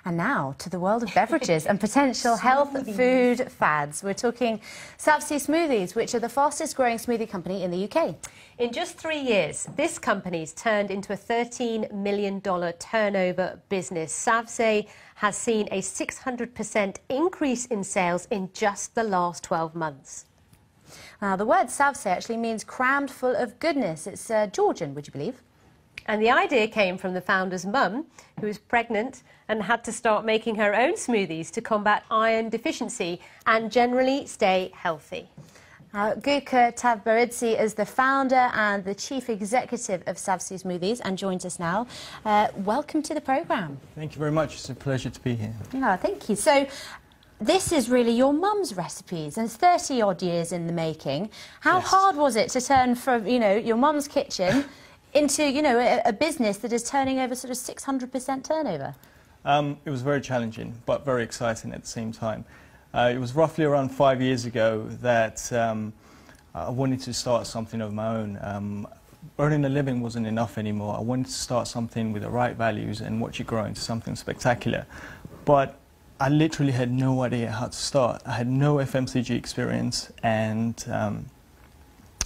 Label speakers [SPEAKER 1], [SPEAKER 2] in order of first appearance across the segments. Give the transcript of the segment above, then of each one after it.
[SPEAKER 1] And now to the world of beverages and potential health food fads. We're talking Savsé smoothies, which are the fastest growing smoothie company in the UK.
[SPEAKER 2] In just 3 years, this company's turned into a $13 million turnover business. Savsé has seen a 600% increase in sales in just the last 12 months.
[SPEAKER 1] Now, the word Savsé actually means crammed full of goodness. It's Georgian, would you believe?
[SPEAKER 2] And the idea came from the founder's mum, who was pregnant and had to start making her own smoothies to combat iron deficiency and generally stay healthy.
[SPEAKER 1] Gukka Tavberidzis is the founder and the chief executive of Savsé Smoothies and joins us now. Welcome to the programme.
[SPEAKER 3] Thank you very much. It's a pleasure to be here.
[SPEAKER 1] Yeah, thank you. So, this is really your mum's recipes, and it's 30-odd years in the making. How hard was it to turn from, your mum's kitchen into, a business that is turning over sort of 600% turnover?
[SPEAKER 3] It was very challenging, but very exciting at the same time. It was roughly around 5 years ago that I wanted to start something of my own. Earning a living wasn't enough anymore. I wanted to start something with the right values and watch it grow into something spectacular. But I literally had no idea how to start. I had no FMCG experience and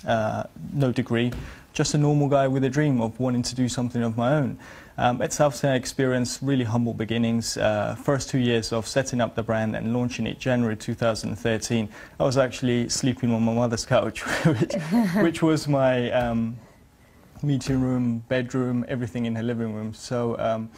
[SPEAKER 3] no degree. Just a normal guy with a dream of wanting to do something of my own. At Savsé, I experienced really humble beginnings. First 2 years of setting up the brand and launching it January 2013. I was actually sleeping on my mother's couch, which was my meeting room, bedroom, everything in her living room. So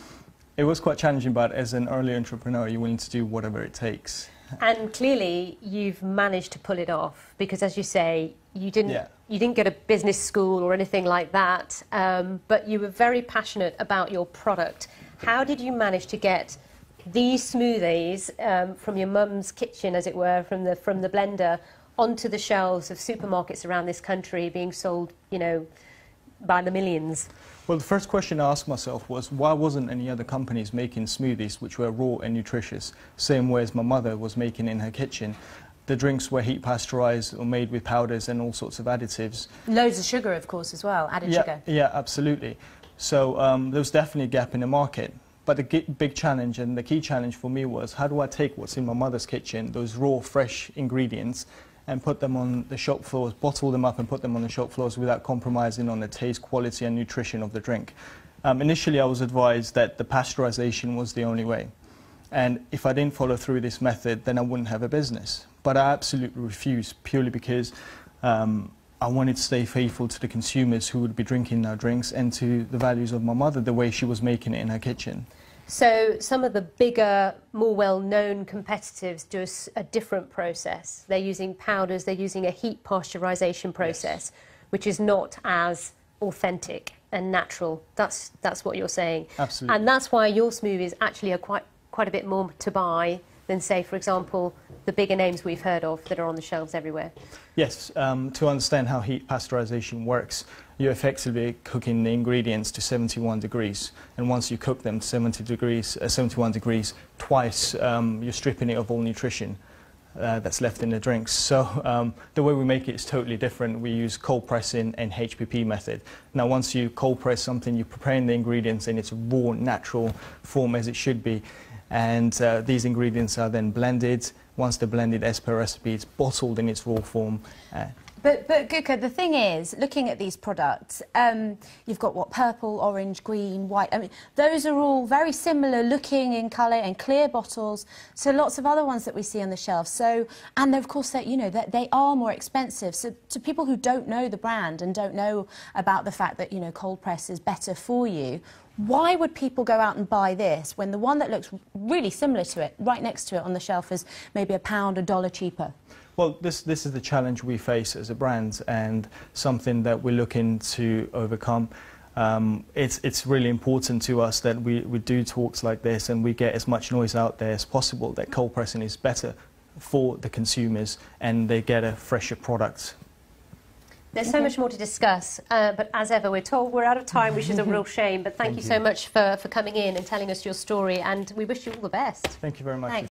[SPEAKER 3] it was quite challenging, but as an early entrepreneur, you're willing to do whatever it takes.
[SPEAKER 2] And clearly, you've managed to pull it off because, as you say, you didn't go to business school or anything like that, but you were very passionate about your product. How did you manage to get these smoothies from your mum's kitchen, as it were, from the blender, onto the shelves of supermarkets around this country, being sold, by the millions?
[SPEAKER 3] Well, the first question I asked myself was, why wasn't any other companies making smoothies which were raw and nutritious, same way as my mother was making in her kitchen? The drinks were heat pasteurised or made with powders and all sorts of additives.
[SPEAKER 1] Loads of sugar, of course, as well, added sugar.
[SPEAKER 3] Yeah, absolutely. So there was definitely a gap in the market. But the big challenge and the key challenge for me was, how do I take what's in my mother's kitchen, those raw, fresh ingredients, and put them on the shop floors, bottle them up and put them on the shop floors without compromising on the taste, quality and nutrition of the drink. Initially, I was advised that the pasteurization was the only way. And if I didn't follow through this method, then I wouldn't have a business. But I absolutely refused, purely because I wanted to stay faithful to the consumers who would be drinking our drinks and to the values of my mother, the way she was making it in her kitchen.
[SPEAKER 2] So some of the bigger, more well-known competitors do a different process. They're using powders, they're using a heat pasteurization process, which is not as authentic and natural. That's what you're saying.
[SPEAKER 3] Absolutely.
[SPEAKER 2] And that's why your smoothies actually are quite a bit more to buy than, say, for example, the bigger names we've heard of that are on the shelves everywhere.
[SPEAKER 3] Yes, to understand how heat pasteurization works, you're effectively cooking the ingredients to 71 degrees. And once you cook them to 71 degrees twice, you're stripping it of all nutrition that's left in the drinks. So the way we make it is totally different. We use cold pressing and HPP method. Now, once you cold press something, you're preparing the ingredients in its raw, natural form as it should be. And these ingredients are then blended. Once they're blended as per recipe, it's bottled in its raw form.
[SPEAKER 1] But Gukka, the thing is, looking at these products, you've got purple, orange, green, white. I mean, those are all very similar looking in colour and clear bottles. So lots of other ones that we see on the shelf. So, and of course, they are more expensive. So to people who don't know the brand and don't know about the fact that cold press is better for you, why would people go out and buy this when the one that looks really similar to it, right next to it on the shelf, is maybe £1, $1 cheaper?
[SPEAKER 3] Well, this is the challenge we face as a brand and something that we're looking to overcome. It's really important to us that we do talks like this and we get as much noise out there as possible that cold pressing is better for the consumers and they get a fresher product.
[SPEAKER 2] There's so much more to discuss, but as ever, we're told we're out of time, which is a real shame. But thank you so much for coming in and telling us your story, and we wish you all the best.
[SPEAKER 3] Thank you very much.
[SPEAKER 1] Thanks.